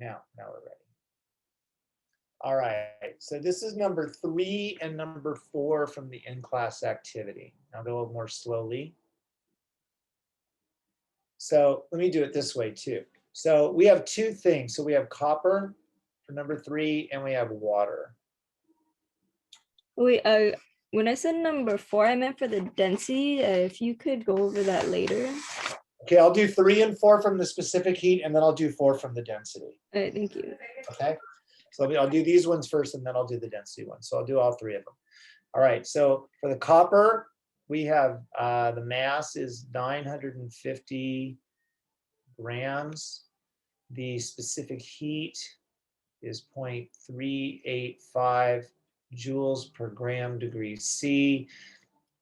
Now we're ready. All right, so this is number 3 and number 4 from the in-class activity. I'll go a little more slowly. So let me do it this way too. So we have 2 things. So we have copper for number 3, and we have water. Wait, when I said number 4, I meant for the density. If you could go over that later. Okay, I'll do 3 and 4 from the specific heat, and then I'll do 4 from the density. All right, thank you. Okay, so I'll do these ones first, and then I'll do the density ones. So I'll do all 3 of them. All right, so for the copper, we have the mass is 950 grams. The specific heat is 0.385 joules per gram degree C.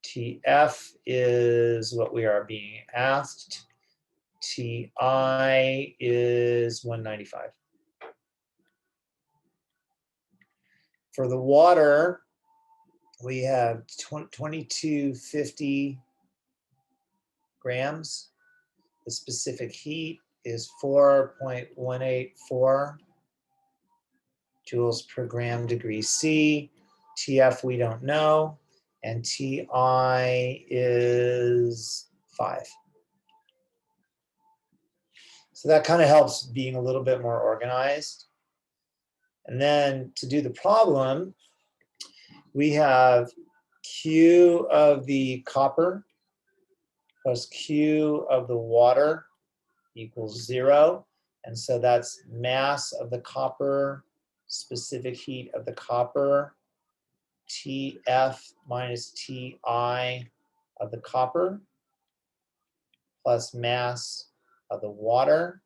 TF is what we are being asked. TI is 195. For the water, we have 2250 grams. The specific heat is 4.184 joules per gram degree C. TF we don't know, and TI is 5. So that kind of helps being a little bit more organized. And then to do the problem, we have Q of the copper plus Q of the water equals 0. And so that's mass of the copper, specific heat of the copper, TF minus TI of the copper, plus mass of the water,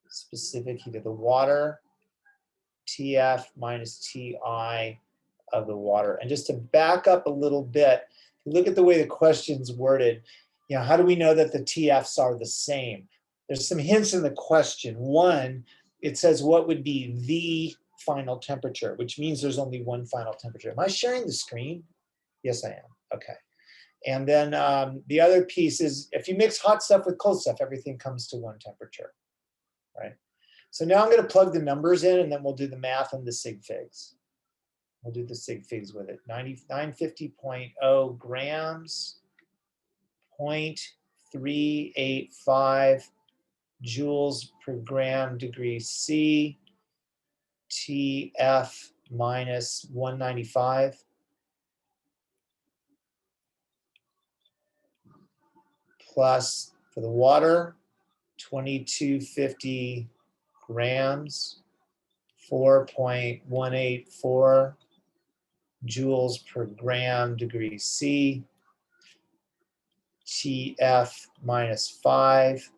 specific heat of the water, TF minus TI of the water. And just to back up a little bit, if you look at the way the question's worded, how do we know that the TFs are the same? There's some hints in the question. One, it says what would be the final temperature, which means there's only one final temperature. Am I sharing the screen? Yes, I am. Okay. And then the other piece is if you mix hot stuff with cold stuff, everything comes to one temperature, right? So now I'm going to plug the numbers in, and then we'll do the math and the sig figs. We'll do the sig figs with it. 950.0 grams, 0.385 joules per gram degree C, TF minus 195. Plus, for the water, 2250 grams, 4.184 joules per gram degree C, TF minus 5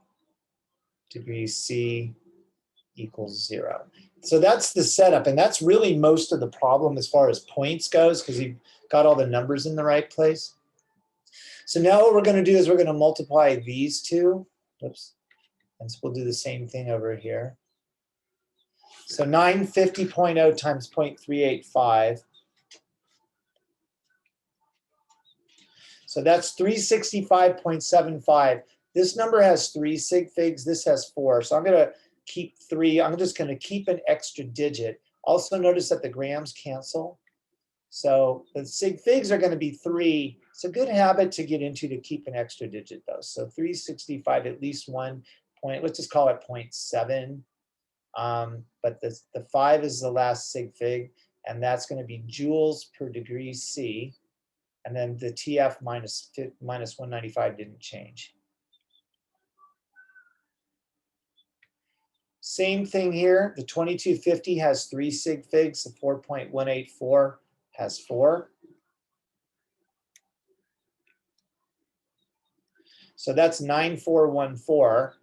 degrees C equals 0. So that's the setup, and that's really most of the problem as far as points goes, because you've got all the numbers in the right place. So now what we're going to do is we're going to multiply these two. Oops. And so we'll do the same thing over here. So 950.0 times 0.385. So that's 365.75. This number has 3 sig figs. This has 4. So I'm going to keep 3. I'm just going to keep an extra digit. Also notice that the grams cancel. So the sig figs are going to be 3. It's a good habit to get into to keep an extra digit though. So 365, at least 1 point, let's just call it 0.7. But the 5 is the last sig fig, and that's going to be joules per degree C. And then the TF minus 195 didn't change. Same thing here. The 2250 has 3 sig figs. The 4.184 has 4. So that's 9414.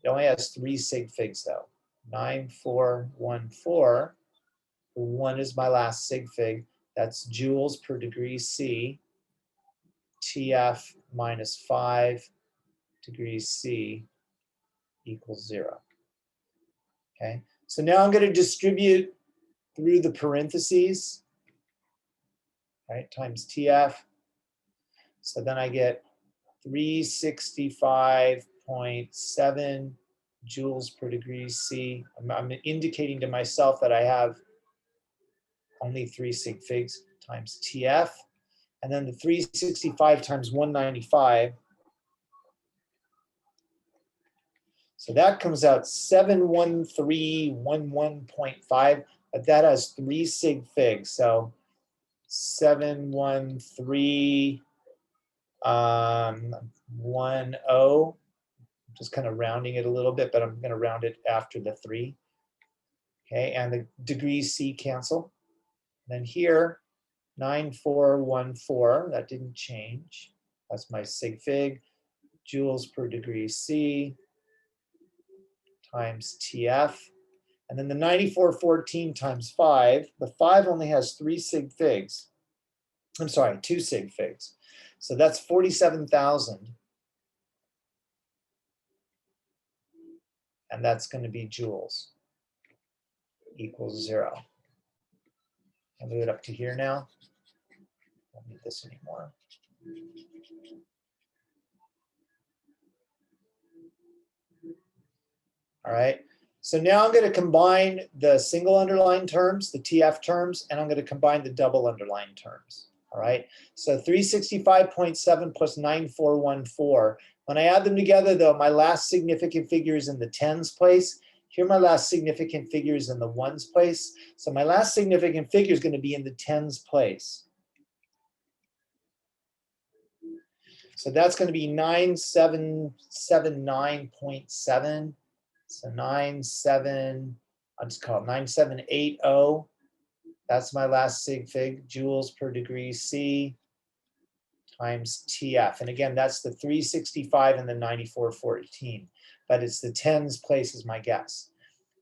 It only has 3 sig figs though. 9414. 1 is my last sig fig. That's joules per degree C. TF minus 5 degrees C equals 0. Okay, so now I'm going to distribute through the parentheses, right, times TF. So then I get 365.7 joules per degree C. I'm indicating to myself that I have only 3 sig figs times TF. And then the 365 times 195. So that comes out 71311.5, but that has 3 sig figs. So 71310, just kind of rounding it a little bit, but I'm going to round it after the 3. Okay, and the degrees C cancel. Then here, 9414, that didn't change. That's my sig fig, joules per degree C times TF. And then the 9414 times 5, the 5 only has 3 sig figs. I'm sorry, 2 sig figs. So that's 47,000. And that's going to be joules equals 0. I'll move it up to here now. Don't need this anymore. All right. So now I'm going to combine the single underlined terms, the TF terms, and I'm going to combine the double underlined terms. All right. So 365.7 plus 9414. When I add them together, though, my last significant figure is in the tens place. Here, my last significant figure is in the ones place. So my last significant figure is going to be in the tens place. So that's going to be 9779.7. So 97, I'll just call it 9780. That's my last sig fig, joules per degree C times TF. And again, that's the 365 and the 9414, but it's the tens place is my guess.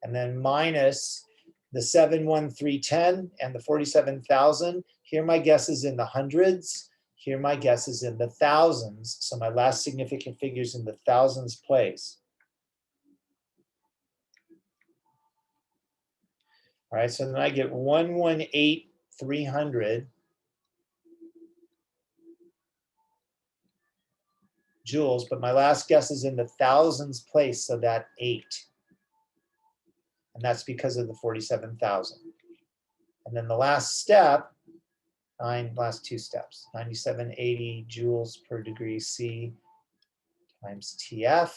And then minus the 71310 and the 47,000. Here my guess is in the hundreds. Here my guess is in the thousands. So my last significant figure is in the thousands place. All right, so then I get 118,300 joules, but my last guess is in the thousands place, so that 8. And that's because of the 47,000. And then the last step, last 2 steps, 9780 joules per degree C times TF.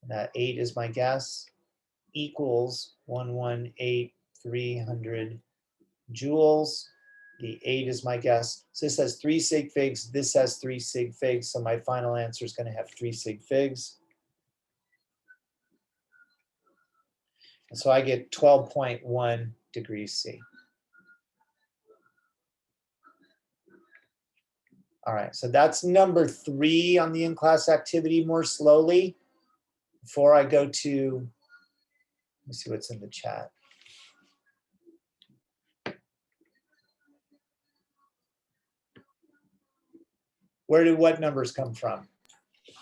And that 8 is my guess, equals 118,300 joules. The 8 is my guess. So this has 3 sig figs. This has 3 sig figs. So my final answer is going to have 3 sig figs. And so I get 12.1 degrees C. All right, so that's number 3 on the in-class activity more slowly. Before I go to, let me see what's in the chat. What numbers come from?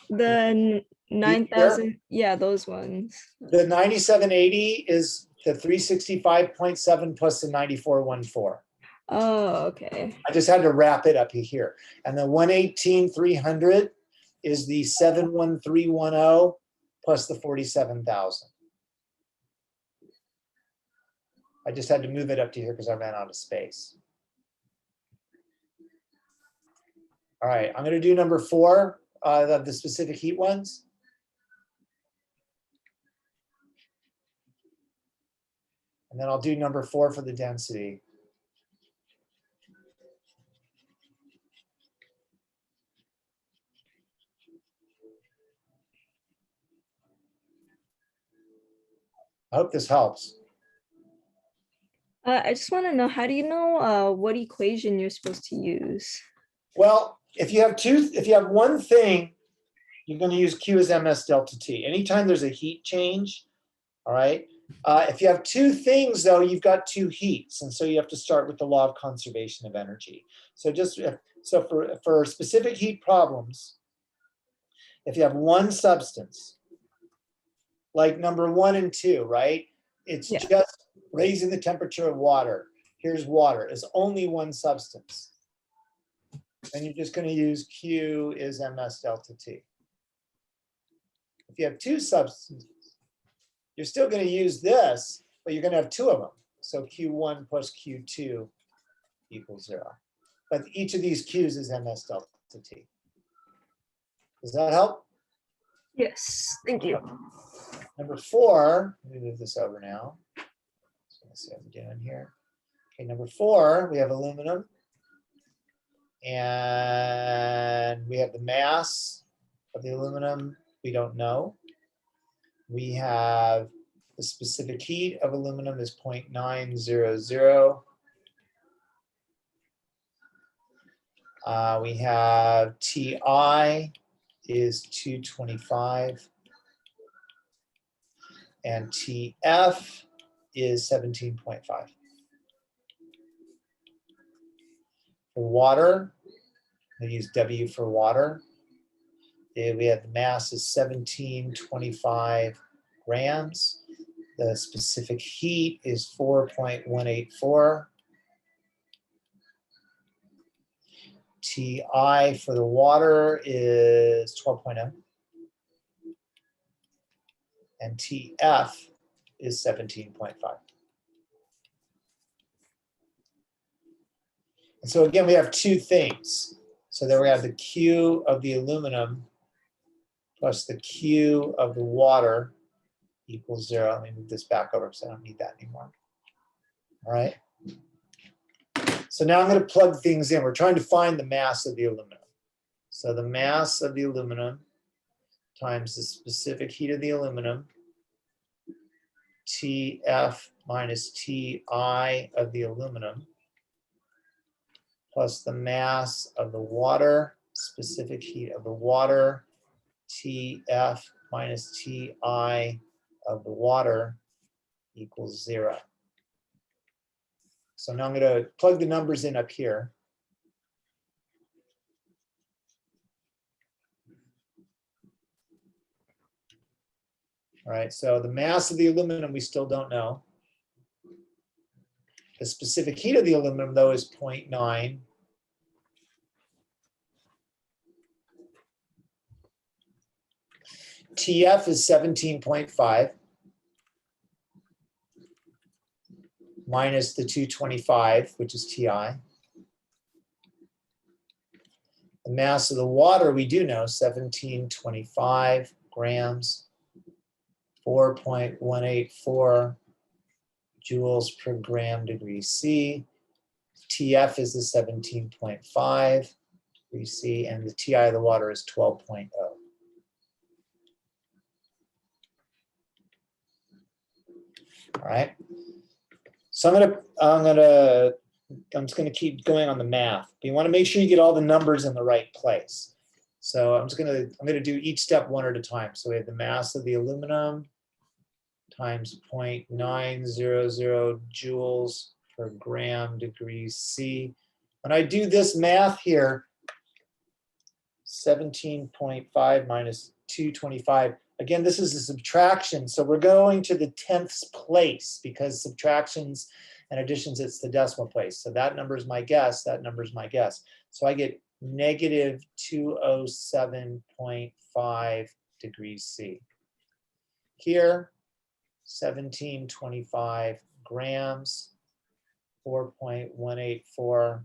The 9,000, yeah, those ones. The 9780 is the 365.7 plus the 9414. Oh, okay. I just had to wrap it up here. And the 118,300 is the 71310 plus the 47,000. I just had to move it up to here because I ran out of space. All right, I'm going to do number 4 of the specific heat ones. And then I'll do number 4 for the density. I hope this helps. I just want to know, how do you know what equation you're supposed to use? Well, if you have one thing, you're going to use Q as ms delta T. Anytime there's a heat change, all right? If you have 2 things, though, you've got 2 heats, and so you have to start with the law of conservation of energy. So for specific heat problems, if you have one substance, like number 1 and 2, right? It's just raising the temperature of water. Here's water. It's only one substance. And you're just going to use Q is ms delta T. If you have 2 substances, you're still going to use this, but you're going to have two of them. So Q1 plus Q2 equals 0. But each of these Q's is ms delta t. Does that help? Yes, thank you. Number 4, let me move this over now. So let's see what I'm doing here. Okay, number 4, we have aluminum. And we have the mass of the aluminum, we don't know. We have the specific heat of aluminum is 0.900. We have Ti is 225. And TF is 17.5. For water, I use W for water. We have the mass is 1725 grams. The specific heat is 4.184. Ti for the water is 12.0. And TF is 17.5. And so again, we have two things. So there we have the Q of the aluminum plus the Q of the water equals 0. Let me move this back over because I don't need that anymore. All right. So now I'm going to plug things in. We're trying to find the mass of the aluminum. So the mass of the aluminum times the specific heat of the aluminum, TF minus TI of the aluminum, plus the mass of the water, specific heat of the water, TF minus TI of the water equals 0. So now I'm going to plug the numbers in up here. All right, so the mass of the aluminum we still don't know. The specific heat of the aluminum, though, is 0.9. TF is 17.5 minus the 225, which is TI. The mass of the water we do know, 1725 grams, 4.184 joules per gram degree C. TF is the 17.5 degree C, and the TI of the water is 12.0. All right. So I'm just gonna keep going on the math. But you want to make sure you get all the numbers in the right place. So I'm gonna do each step one at a time. So we have the mass of the aluminum times 0.900 joules per gram degree C. When I do this math here, 17.5 minus 225. Again, this is a subtraction. So we're going to the 10th place because subtractions and additions, it's the decimal place. So that number is my guess. That number is my guess. So I get negative 207.5 degrees C. Here, 1725 grams, 4.184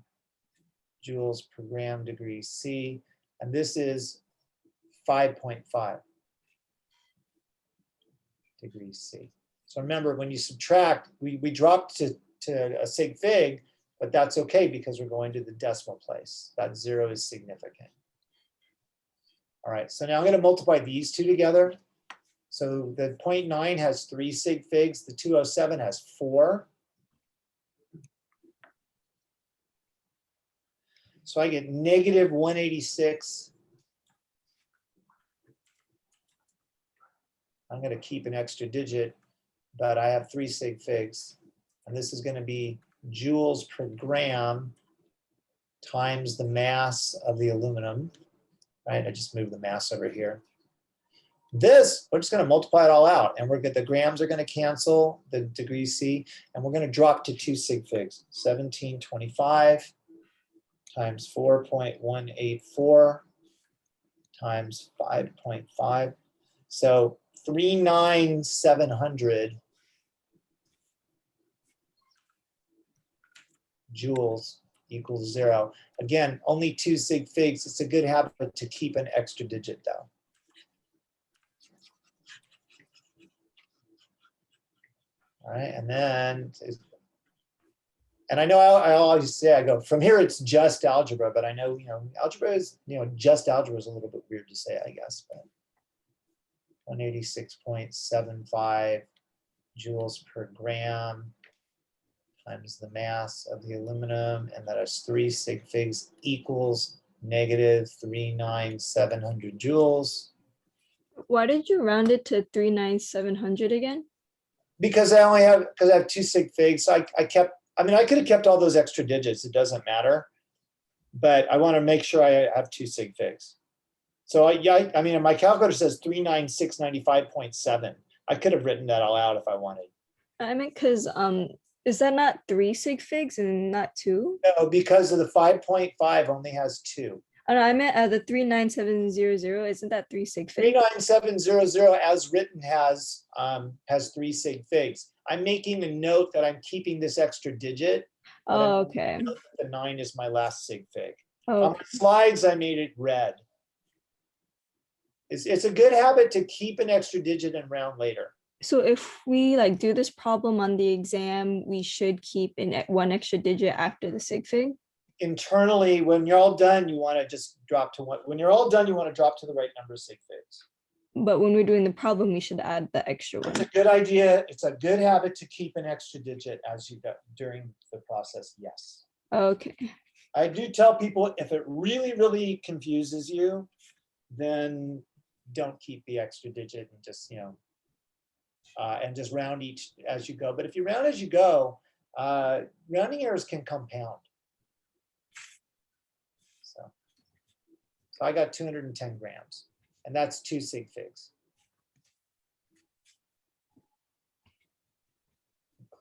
joules per gram degree C. And this is 5.5 degrees C. So remember, when you subtract, we dropped to a sig fig, but that's okay because we're going to the decimal place. That 0 is significant. All right, so now I'm going to multiply these two together. So the 0.9 has 3 sig figs, the 207 has 4. So I get negative 186. I'm going to keep an extra digit, but I have 3 sig figs. And this is going to be joules per gram times the mass of the aluminum. Right? I just moved the mass over here. This, we're just going to multiply it all out. And the grams are going to cancel the degree C. And we're going to drop to 2 sig figs. 1725 times 4.184 times 5.5. So 39700 joules equals 0. Again, only 2 sig figs. It's a good habit to keep an extra digit though. All right, and then, and I know I always say, I go, from here it's just algebra, but I know, algebra is, just algebra is a little bit weird to say, I guess, but 186.75 joules per gram times the mass of the aluminum, and that is 3 sig figs equals negative 39700 joules. Why did you round it to 39700 again? Because I have 2 sig figs. So I could have kept all those extra digits. It doesn't matter. But I want to make sure I have 2 sig figs. So my calculator says 39695.7. I could have written that all out if I wanted. I meant because is that not 3 sig figs and not 2? No, because of the 5.5 only has 2. Oh, no, I meant the 39700. Isn't that 3 sig figs? 39700 as written has 3 sig figs. I'm making a note that I'm keeping this extra digit. Oh, okay. The 9 is my last sig fig. Oh, On my slides, I made it red. It's a good habit to keep an extra digit and round later. so if we do this problem on the exam, we should keep one extra digit after the sig fig? Internally, when you're all done, you want to just drop to one. When you're all done, you want to drop to the right number of sig figs. But when we're doing the problem, we should add the extra It's one. a good idea. It's a good habit to keep an extra digit as you go during the process. Yes. Okay. I do tell people if it really, really confuses you, then don't keep the extra digit and just, and just round each as you go. But if you round as you go, rounding errors can compound. So I got 210 grams, and that's 2 sig figs.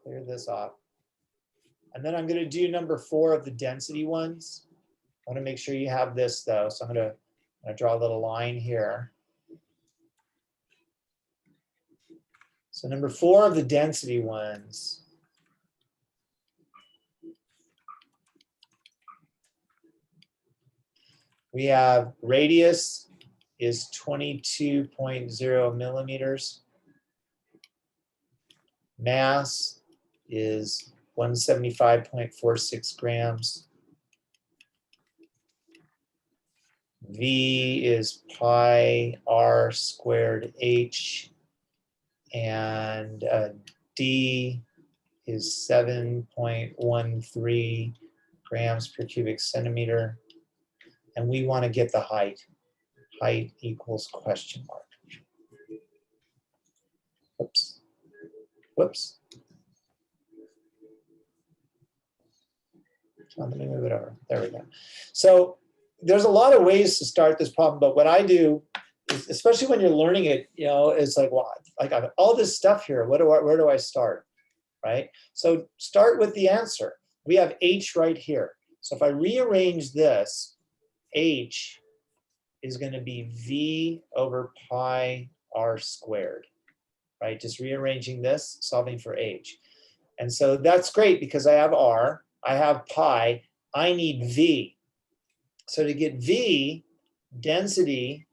Clear this off. And then I'm going to do number 4 of the density ones. I want to make sure you have this though. So I'm going to draw a little line here. So number 4 of the density ones. We have radius is 22.0 millimeters. Mass is 175.46 grams. V is pi r squared h. And D is 7.13 grams per cubic centimeter. And we want to get the height. Height equals question mark. Whoops. Whoops. Let me move it over. There we go. So there's a lot of ways to start this problem, but what I do is, especially when you're learning it, it's like, well, I got all this stuff here. Where do I start? Right? So start with the answer. We have h right here. So if I rearrange this, h is going to be v over pi r squared, right? Just rearranging this, solving for h. And so that's great because I have r, I have pi, I need v. So to get v, density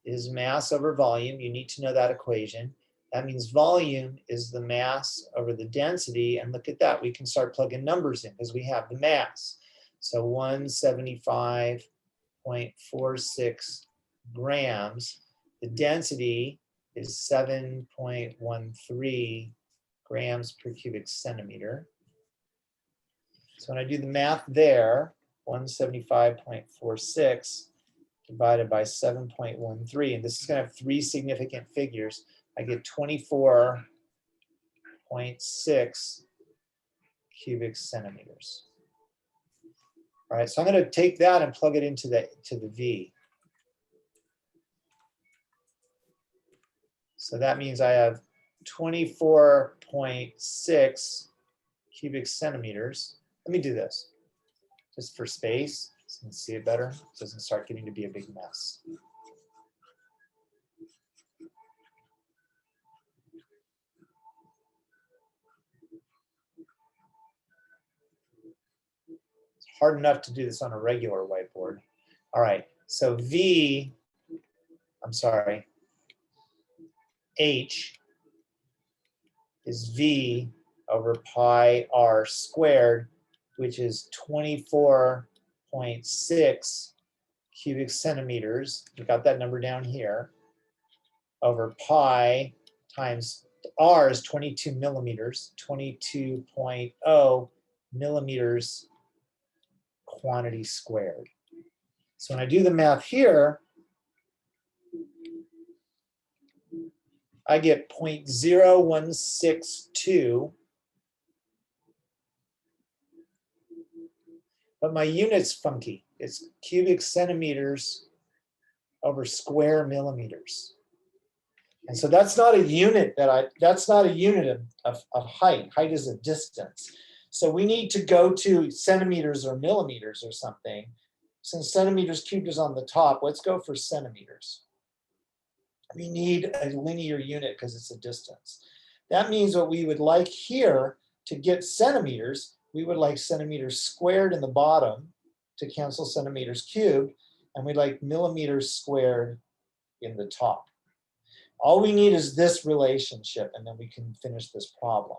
is mass over volume. You need to know that equation. That means volume is the mass over the density. And look at that, we can start plugging numbers in because we have the mass. So 175.46 grams. The density is 7.13 grams per cubic centimeter. So when I do the math there, 175.46 divided by 7.13, and this is going to have 3 significant figures, I get 24.6 cubic centimeters. All right, so I'm going to take that and plug it into the V. So that means I have 24.6 cubic centimeters. Let me do this just for space so you can see it better. It doesn't start getting to be a big mess. hard enough to do this on a regular whiteboard. All right, so H is V over pi r squared, which is 24.6 cubic centimeters. We got that number down here, over pi times r is 22 millimeters, 22.0 millimeters quantity squared. So when I do the math here, I get 0.0162, but my unit's funky. It's cubic centimeters over square millimeters. And so that's not a unit that's not a unit of height. Height is a distance. So we need to go to centimeters or millimeters or something. Since centimeters cubed is on the top, let's go for centimeters. We need a linear unit because it's a distance. That means what we would like here to get centimeters, we would like centimeters squared in the bottom to cancel centimeters cubed, and we'd like millimeters squared in the top. All we need is this relationship, and then we can finish this problem.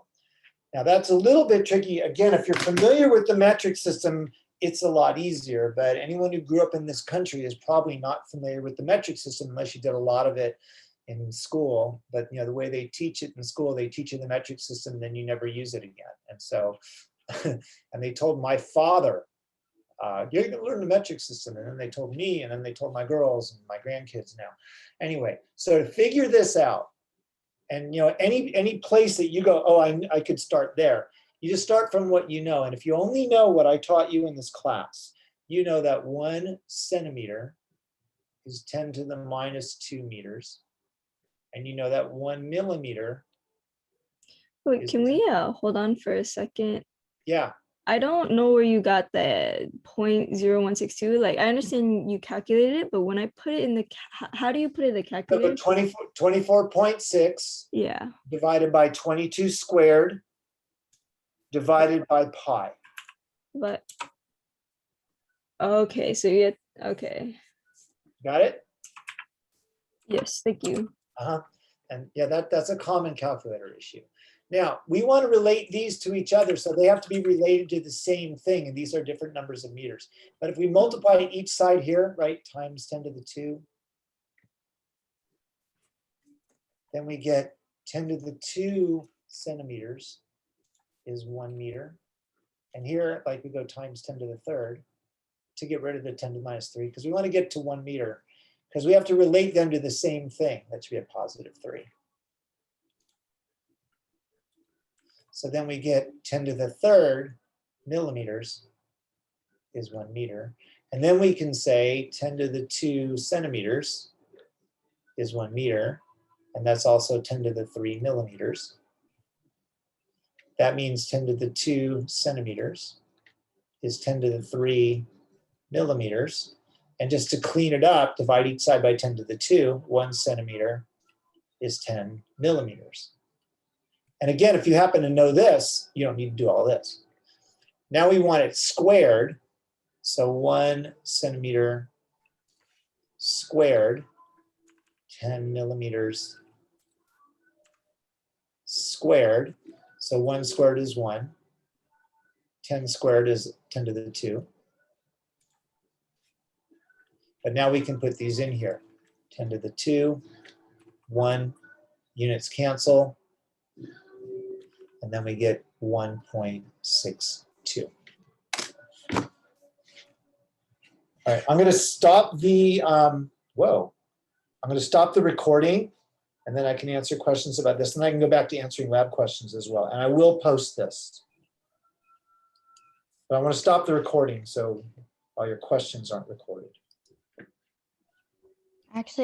Now that's a little bit tricky. Again, if you're familiar with the metric system, it's a lot easier, but anyone who grew up in this country is probably not familiar with the metric system unless you did a lot of it in school. But you know, the way they teach it in school, they teach you the metric system, then you never use it again. And so, and they told my father, you're gonna learn the metric system. And then they told me, and then they told my girls and my grandkids now. Anyway, so to figure this out, and you know, any place that you go, oh, I could start there. You just start from what you know. And if you only know what I taught you in this class, you know that 1 centimeter is 10 to the minus 2 meters. And you know that 1 millimeter. Wait, can we hold on for a second? Yeah. I don't know where you got the 0.0162. Like, I understand you calculated it, but when I put it in the, how do you put it in the calculator? 24.6 yeah, divided by 22 squared divided by pi. But okay, so you get, okay. Got it? Yes, thank you. And yeah, that's a common calculator issue. Now, we want to relate these to each other, so they have to be related to the same thing, and these are different numbers of meters. But if we multiply each side here, right, times 10 to the 2, then we get 10 to the 2 centimeters is 1 meter. And here, like, we go times 10 to the 3rd to get rid of the 10 to the minus 3, because we want to get to 1 meter, because we have to relate them to the same thing. That should be a positive 3. So then we get 10 to the 3rd millimeters is 1 meter. And then we can say 10 to the 2 centimeters is 1 meter. And that's also 10 to the 3 millimeters. That means 10 to the 2 centimeters is 10 to the 3 millimeters. And just to clean it up, divide each side by 10 to the 2, 1 centimeter is 10 millimeters. And again, if you happen to know this, you don't need to do all this. Now we want it squared. So 1 centimeter squared, 10 millimeters squared. So 1 squared is 1. 10 squared is 10 to the 2. But now we can put these in here. 10 to the 2, 1, units cancel. And then we get 1.62. All right, I'm going to stop the, I'm going to stop the recording, and then I can answer questions about this. And I can go back to answering lab questions as well. And I will post this. But I want to stop the recording so all your questions aren't recorded. Actually,